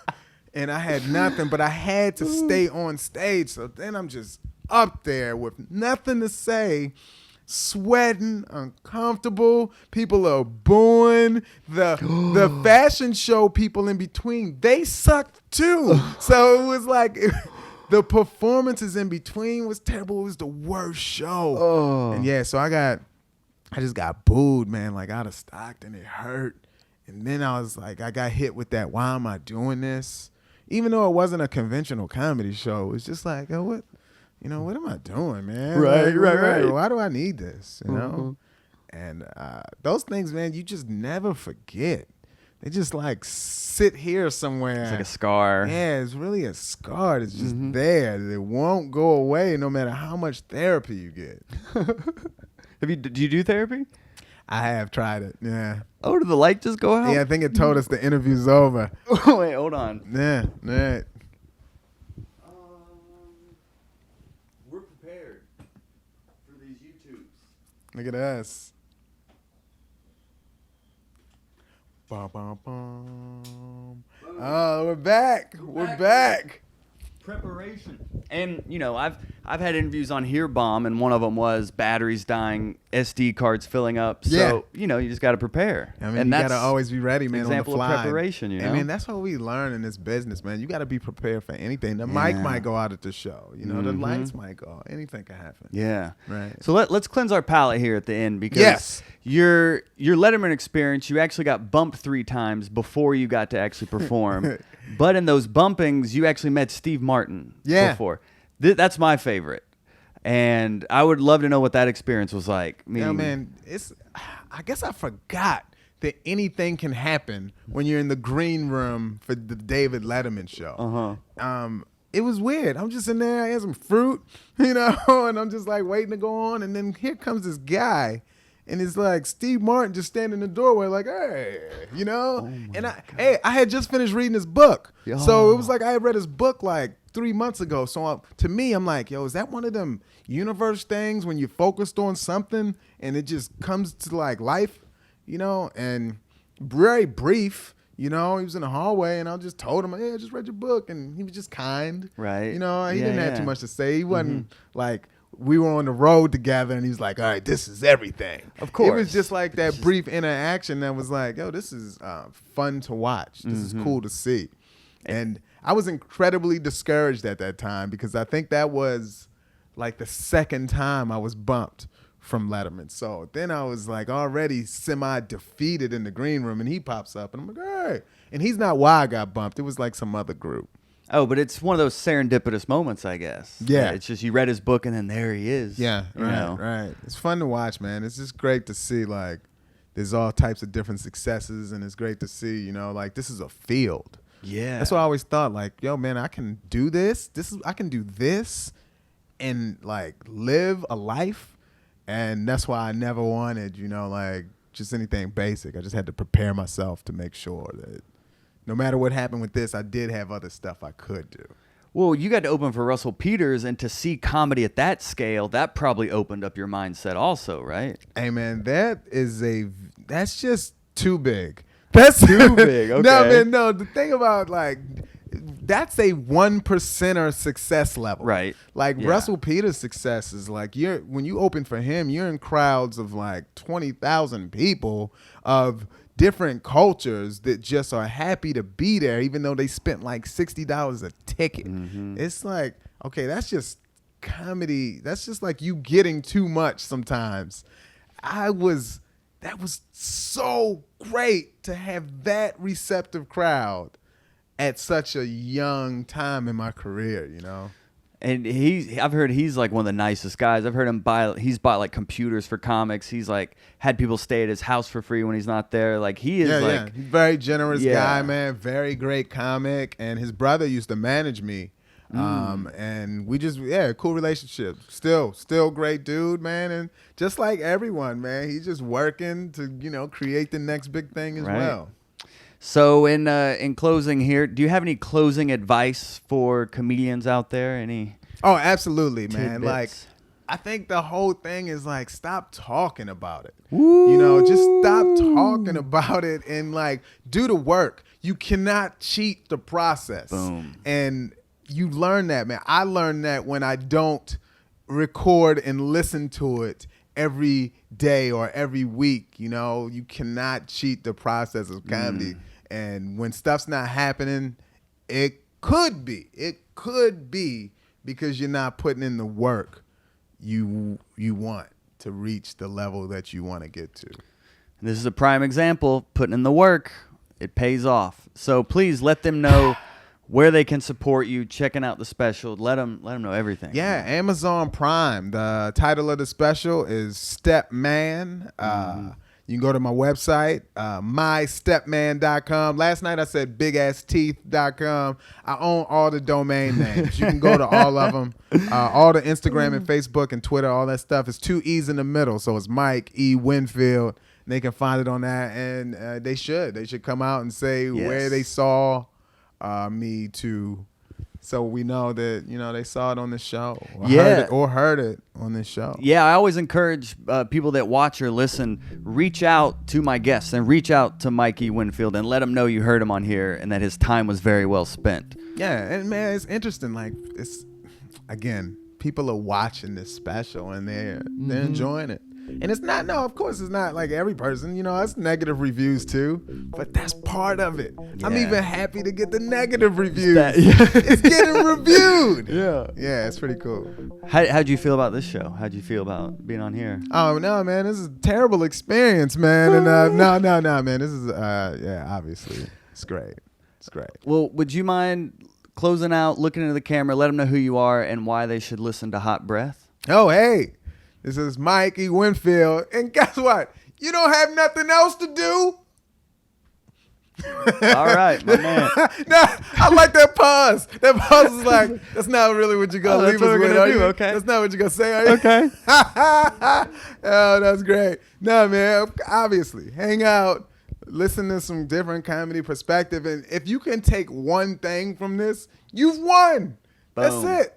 And I had nothing, but I had to stay on stage. So then I'm just up there with nothing to say, sweating, uncomfortable. People are booing. The fashion show people in between, they sucked too. So it was like the performances in between was terrible. It was the worst show. And yeah, so I just got booed, man, like out of Stockton. It hurt. And then I was like, I got hit with that, why am I doing this? Even though it wasn't a conventional comedy show, it's just like, oh, what am I doing, man? Right. Why do I need this, you know? And those things, man, you just never forget. they just like sit here somewhere. It's like a scar. Yeah, it's really a scar. It's just there. It won't go away no matter how much therapy you get. Do you do therapy? I have tried it. Yeah. Oh, did the light just go out? Yeah, I think it told us the interview's over. Wait, hold on. Yeah, yeah. We're prepared for these YouTubes. Look at us. Bum, bum, bum. Oh, we're back. We're back. Preparation. And I've had interviews on Here Bomb, and one of them was batteries dying, SD cards filling up. So you just got to prepare. I mean, and you that's got to always be ready, man. example on the fly. of preparation. I mean, that's what we learn in this business, man. You got to be prepared for anything. The mic might go out at the show. The lights might go. Anything can happen. Yeah. Right. So let's cleanse our palate here at the end, because your Letterman experience, you actually got bumped 3 times before you got to actually perform. But in those bumpings, you actually met Steve Martin before. That's my favorite. And I would love to know what that experience was like. Yeah, man. I guess I forgot that anything can happen when you're in the green room for the David Letterman show. It was weird. I'm just in there. I had some fruit, and I'm just like waiting to go on. And then here comes this guy. And it's like Steve Martin just standing in the doorway like, hey, and I had just finished reading his book. So it was like I had read his book like 3 months ago. So to me, I'm like, yo, is that one of them universe things when you're focused on something and it just comes to like life, and very brief. He was in the hallway, and I just told him, hey, I just read your book. And he was just kind. Right. He didn't have too much to say. He wasn't like, we were on the road together, and he's like, all right, this is everything. Of course. It was just like that brief interaction that was like, yo, this is fun to watch. This is cool to see. And I was incredibly discouraged at that time, because I think that was like the second time I was bumped from Letterman. So then I was like already semi-defeated in the green room, and he pops up, and I'm like, hey. And he's not why I got bumped. It was like some other group. Oh, but it's one of those serendipitous moments, I guess. Yeah. It's just you read his book, and then there he is. Yeah, right. It's fun to watch, man. It's just great to see, like, there's all types of different successes, and it's great to see, like, this is a field. Yeah. That's what I always thought, like, yo, man, I can do this. I can do this and, like, live a life. And that's why I never wanted, like, just anything basic. I just had to prepare myself to make sure that no matter what happened with this, I did have other stuff I could do. Well, you got to open for Russell Peters, and to see comedy at that scale, that probably opened up your mindset also, right? Hey, man, that's just too big. That's too big. Okay. No, man, no. The thing about, like, that's a 1%er success level. Right. Like, Russell Peters' success is like, when you open for him, you're in crowds of like 20,000 people of different cultures that just are happy to be there, even though they spent like $60 a ticket. It's like, okay, that's just comedy. That's just like you getting too much sometimes. That was so great to have that receptive crowd at such a young time in my career, And I've heard he's like one of the nicest guys. I've heard him he's bought like computers for comics. He's like had people stay at his house for free when he's not there. Like he is very generous guy, man. Very great comic. And his brother used to manage me. And we just, cool relationship. Still great dude, man. And just like everyone, man, he's just working to, create the next big thing as well. So in closing here, do you have any closing advice for comedians out there? Any? Oh, absolutely, man. tidbits? Like, I think the whole thing is like, stop talking about it. Woo! Just stop talking about it and like do the work. You cannot cheat the process. Boom. And you learn that, man. I learned that when I don't record and listen to it every day or every week. You cannot cheat the process of comedy. And when stuff's not happening, it could be because you're not putting in the work you want to reach the level that you want to get to. This is a prime example. Putting in the work, it pays off. So please let them know where they can support you, checking out the special. Let them know everything. Yeah, Amazon Prime. The title of the special is StepMan. You can go to my website, mystepman.com. Last night I said bigassteeth.com. I own all the domain names. You can go to all of them. All the Instagram and Facebook and Twitter, all that stuff. It's 2 E's in the middle. So it's Mike E. Winfield. And they can find it on that. And they should. They should come out and say where they saw me to, so we know that, they saw it on the show or heard it on this show. Yeah, I always encourage people that watch or listen, reach out to my guests and reach out to Mikey Winfield and let him know you heard him on here and that his time was very well spent. Yeah, and man, it's interesting. Like, it's, again, people are watching this special and they're enjoying it. And it's not, of course it's not like every person, it's negative reviews too, but that's part of it. Yeah. I'm even happy to get the negative reviews. It's getting reviewed. Yeah, it's pretty cool. How'd you feel about this show? How'd you feel about being on here? Oh, no, man, this is a terrible experience, man. And no, man, this is, obviously, it's great. It's great. Well, would you mind closing out, looking into the camera, let them know who you are and why they should listen to Hot Breath? Oh, hey. This is Mike E. Winfield. And guess what? You don't have nothing else to do? All right, my man. I like that pause. That pause is like, that's not really what you're going to leave us with, are you? Okay. That's not what you're going to say, are you? Okay. Oh, that's great. No, man, obviously, hang out, listen to some different comedy perspective. And if you can take one thing from this, you've won. Boom. That's it.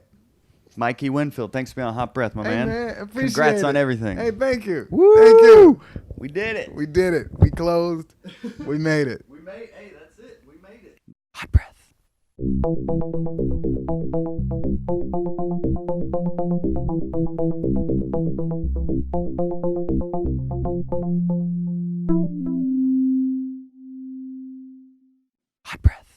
Mikey Winfield, thanks for being on Hot Breath, my man. Appreciate Congrats it. on everything. Hey, thank you. Woo! Thank you. We did it. We did it. We closed. We made it. Hey, that's it. We made it. Hot Breath. Hot Breath.